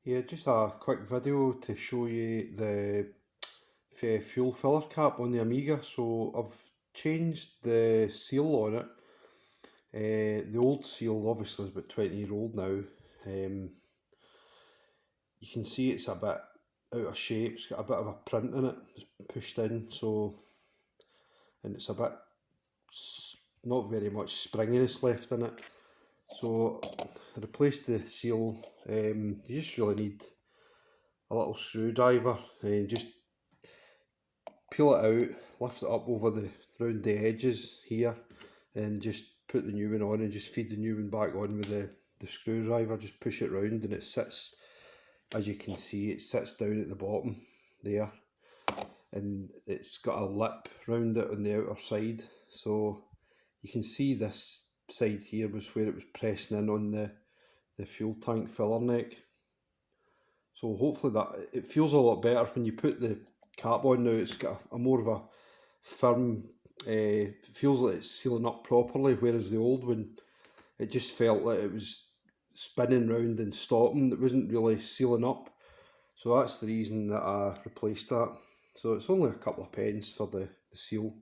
Yeah, just a quick video to show you the fuel filler cap on the Amiga. So I've changed the seal on it. The old seal obviously is about 20-year old now. You can see it's a bit out of shape, it's got a bit of a print in it, it's pushed in, and it's a bit, not very much springiness left in it. So I replaced the seal. You just really need a little screwdriver and just peel it out, lift it up over the round the edges here, and just put the new one on and just feed the new one back on with the screwdriver. Just push it round and it sits, as you can see, it sits down at the bottom there, and it's got a lip round it on the outer side. So you can see this side here was where it was pressing in on the fuel tank filler neck. So hopefully that it feels a lot better when you put the cap on now. It's got a more of a firm, feels like it's sealing up properly, whereas the old one, it just felt like it was spinning round and stopping. It wasn't really sealing up. So that's the reason that I replaced that. So it's only a couple of pence for the seal.